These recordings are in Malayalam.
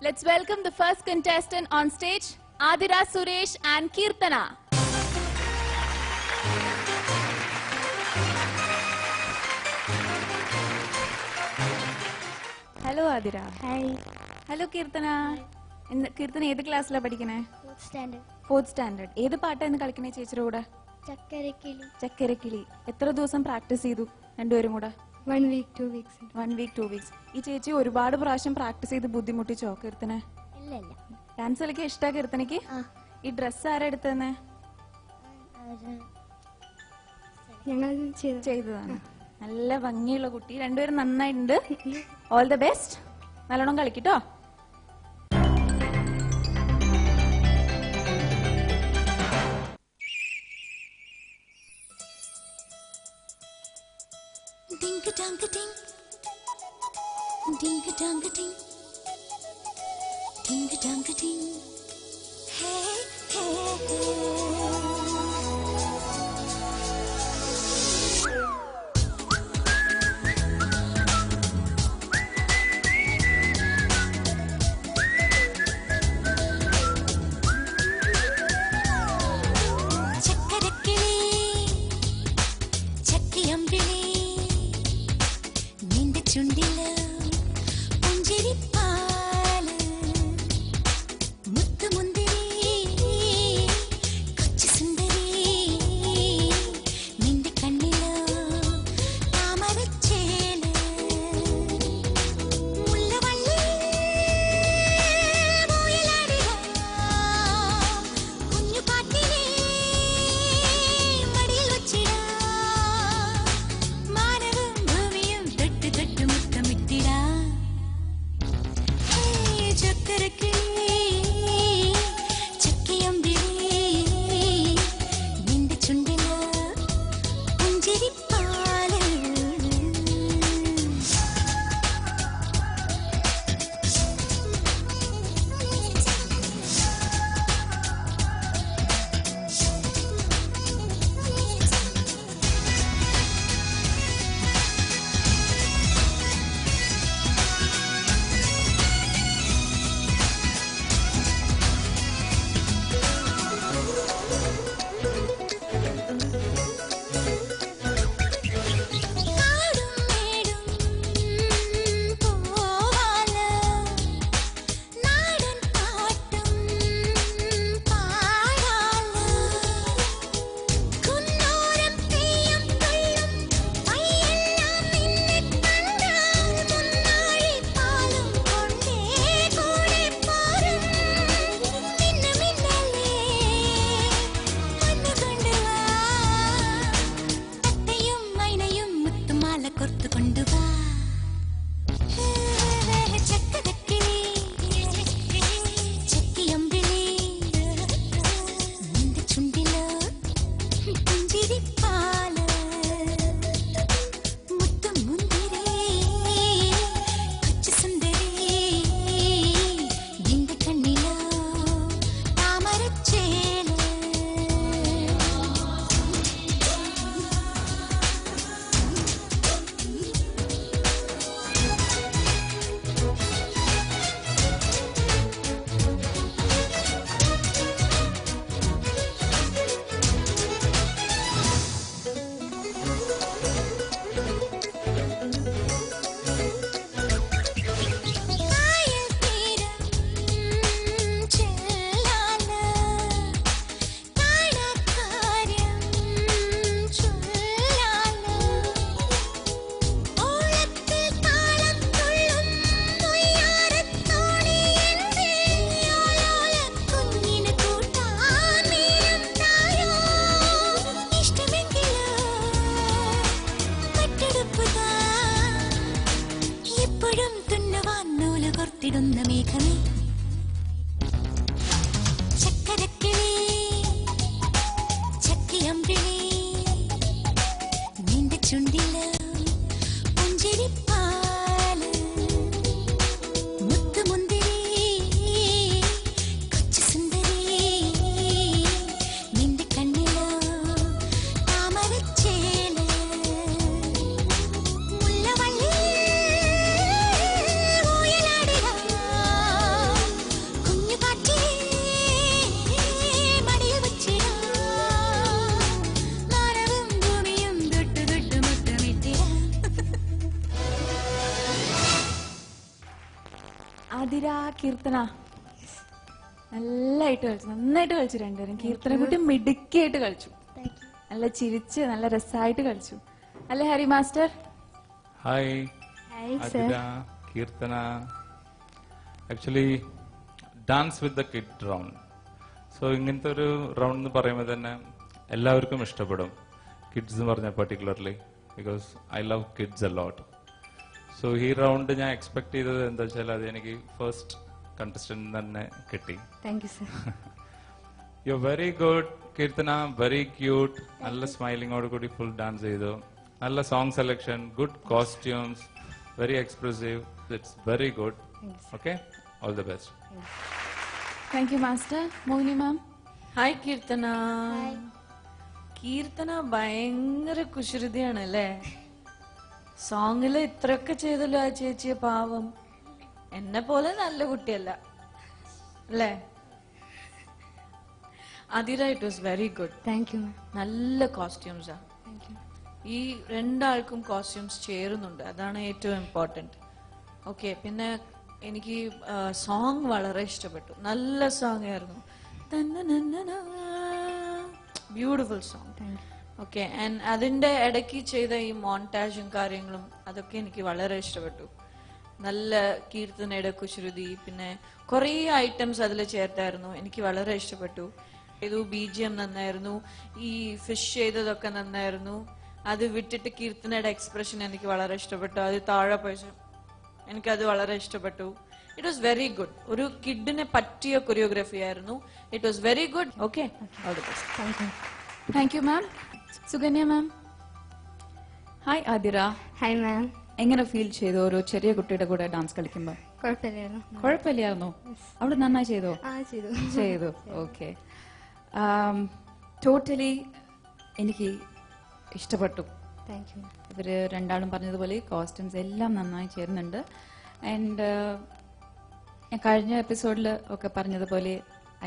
Let's welcome the first contestant on stage, Adira Suresh and Kirtana. Hello Adira. Hi. Hello Kirtana. Kirtana, ഏത് ക്ലാസ്സിലാ പഠിക്കണേ? Fourth standard. Fourth standard. ഏത് പാട്ടാ ഇന്ന് കളിക്കണേ ചേച്ചിയുടെ കൂടെ? ചക്കരക്കിളി. ചക്കരക്കിളി. എത്ര ദിവസം പ്രാക്ടീസ് ചെയ്തു രണ്ടുപേരും കൂടെ? 1 week, 2 weeks. 1 week, 2 weeks. ഈ ചേച്ചി ഒരുപാട് പ്രാവശ്യം പ്രാക്ടീസ് ചെയ്ത് ബുദ്ധിമുട്ടിച്ചോ കീർത്തനെ? ഇല്ല ഇല്ല. ഡാൻസ് കളിക്കാൻ ഇഷ്ടാ കീർത്തനയ്ക്ക്? ഈ ഡ്രസ് ആരാ എടുത്തന്നെ? ഞങ്ങൾ ചെയ്തതാണ്. നല്ല ഭംഗിയുള്ള കുട്ടി, രണ്ടുപേരും നന്നായിട്ടുണ്ട്. All the best. നല്ലോണം കളിക്കട്ടോ. Ding-a-dang-a-ding, ding-a-dang-a-ding, ding-a-dang-a-ding, hey, hey, hey. Athira, Keerthana നന്നായിട്ട് കളിച്ചു രണ്ടുപേരും. കീർത്തന കുട്ടി മിടുക്കിയായിട്ട് കളിച്ചു, താങ്ക് യു. നല്ല ചിരിച്ച് നല്ല രസമായിട്ട് കളിച്ചു അല്ലേ Hari master? Hi hi sir. Ajitha, Keerthana. Actually dance with the kid round. So ഇങ്ങനത്തെ ഒരു റൗണ്ട് എന്ന് പറയുമ്പോൾ തന്നെ എല്ലാവർക്കും ഇഷ്ടപ്പെടും. കിഡ്സ് എന്ന് പറഞ്ഞാൽ particularly because I love kids a lot. So ഈ റൗണ്ട് ഞാൻ എക്സ്പെക്ട് ചെയ്തത് എന്താ വെച്ചാൽ അത് എനിക്ക് ഫസ്റ്റ് കണ്ടസ്റ്റന്റ് തന്നെ കിട്ടി. Thank you sir. You very good Keerthana, very cute. നല്ല സ്മൈലിങ്ങോട് കൂടി ഫുൾ ഡാൻസ് ചെയ്തു. നല്ല song selection, good costumes, very expressive. It's very good. Okay, all the best. Thank you master. Mohini ma'am. Hi Keerthana. Hi. Keerthana ഭയങ്കര കുശൃതിയാണ് അല്ലേ? സോങ്ങില് ഇത്രയൊക്കെ ചെയ്തല്ലോ ആ ചേച്ചിയെ, പാവം. എന്നെ പോലെ നല്ല കുട്ടിയല്ല അല്ലേ? Athira, it was very good. Thank you മാം. നല്ല കോസ്റ്റ്യൂംസാ. Thank you. ഈ രണ്ടാൾക്കും കോസ്റ്റ്യൂംസ് ചേരുന്നുണ്ട്, അതാണ് ഏറ്റവും ഇമ്പോർട്ടന്റ്. ഓക്കെ, പിന്നെ എനിക്ക് സോങ് വളരെ ഇഷ്ടപ്പെട്ടു. നല്ല സോങ് ആയിരുന്നു. Beautiful song. Thank you. Okay, and അതിന്റെ ഇടയ്ക്ക് ചെയ്ത ഈ മോണ്ടാജും കാര്യങ്ങളും അതൊക്കെ എനിക്ക് വളരെ ഇഷ്ടപ്പെട്ടു. നല്ല കീർത്തനയുടെ കുശൃതി, പിന്നെ കുറേ ഐറ്റംസ് അതിൽ ചേർത്തായിരുന്നു, എനിക്ക് വളരെ ഇഷ്ടപ്പെട്ടു. ഇത് BGM നന്നായിരുന്നു, ഈ ഫിഷ് ചെയ്തതൊക്കെ നന്നായിരുന്നു. അത് വിട്ടിട്ട് കീർത്തനയുടെ എക്സ്പ്രഷൻ എനിക്ക് വളരെ ഇഷ്ടപ്പെട്ടു. അത് താഴെ പോയി എനിക്കത് വളരെ ഇഷ്ടപ്പെട്ടു. It was very good. ഒരു കിഡിനെ പറ്റിയ കൊറിയോഗ്രഫി ആയിരുന്നു. It was very good. Okay, all the best. Thank you. Thank you ma'am. Sukanya ma'am. Hi Athira. Hi ma'am. എങ്ങനെ ഫീൽ ചെയ്തു ഒരു ചെറിയ കുട്ടിയുടെ കൂടെ ഡാൻസ് കളിക്കുമ്പോ? കുഴപ്പമില്ലായിരുന്നു. കുഴപ്പമില്ലായിരുന്നോ? അവിടെ നന്നായി ചെയ്തോ? ആ ചെയ്തു. ചെയ്തു. ഓക്കെ, ടോട്ടലി എനിക്ക് ഇഷ്ടപ്പെട്ടു. Thank you. ഇവര് രണ്ടാളും പറഞ്ഞതുപോലെ കോസ്റ്റ്യൂംസ് എല്ലാം നന്നായി ചേരുന്നുണ്ട്. ആൻഡ് ഞാൻ കഴിഞ്ഞ എപ്പിസോഡിൽ ഒക്കെ പറഞ്ഞതുപോലെ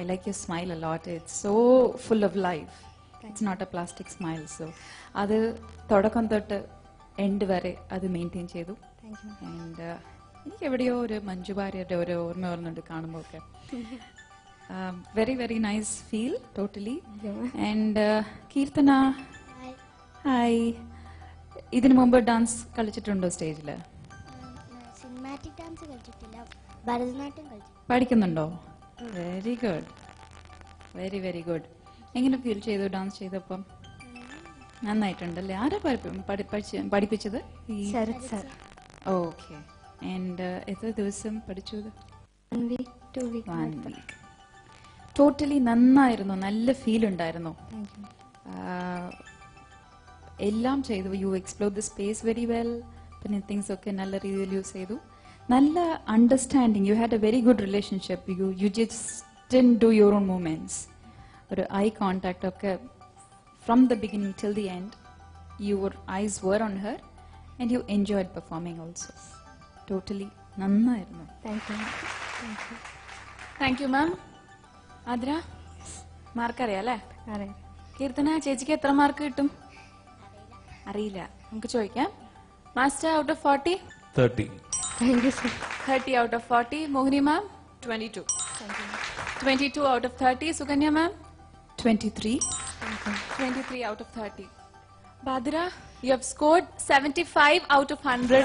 I like you smile a lot. It's so full of life. It's not a plastic smile. So അത് തുടക്കം തൊട്ട് എൻഡ് വരെ അത് മെയിൻറ്റെയിൻ ചെയ്തു. Thank you. ആൻഡ് എനിക്ക് എവിടെയോ ഒരു മഞ്ജു വാര്യരുടെ ഒരു ഓർമ്മ വരുന്നുണ്ട് കാണുമ്പോൾ ഒക്കെ. Very very nice feel totally. And Keerthana. Hi. Hi. ഇതിനു മുമ്പ് ഡാൻസ് കളിച്ചിട്ടുണ്ടോ സ്റ്റേജില്? സിനിമാറ്റിക് ഡാൻസ് കളിച്ചിട്ടില്ല, ഭരതനാട്യം കളിച്ചു. പഠിക്കുന്നുണ്ടോ? Very good, very very good. എങ്ങനെ ഫീൽ ചെയ്തു ഡാൻസ് ചെയ്തപ്പം? നന്നായിട്ടുണ്ടല്ലേ? ആരാ പഠിപ്പിച്ചത്? ശരത് സർ. ഓക്കെ. ആൻഡ് എത്ര ദിവസം പഠിച്ചു ഇത്? 1 week 2 week. 1 week. ടോട്ടലി നന്നായിരുന്നു, നല്ല ഫീൽ ഉണ്ടായിരുന്നു. Thank you. എല്ലാം ചെയ്തു. You explore the space very well. പിന്നെ തിങ്സ് ഒക്കെ നല്ല രീതിയിൽ യൂസ് ചെയ്തു. നല്ല understanding. You had a very good relationship. You just didn't do your own movements. ഒരു ഐ കോണ്ടാക്ട് ഒക്കെ from the beginning till the end. Your eyes were on her and you enjoyed performing also. Totally നന്നായിരുന്നു. Thank you. Thank you. Thank you ma'am. Athira, mark അറിയാം അല്ലേ? അറിയാം. കീർത്തന, ചേച്ചിക്ക് എത്ര മാർക്ക് കിട്ടും? അറിയില്ല, നമുക്ക് ചോദിക്കാം. Master, out of 40? 30. Thank you sir. 30 out of 40. Mohini ma'am? 22. 22 out of 30. Suganya ma'am? 23. Thank you. 23 out of 30. Badira, you have scored 75 out of 100.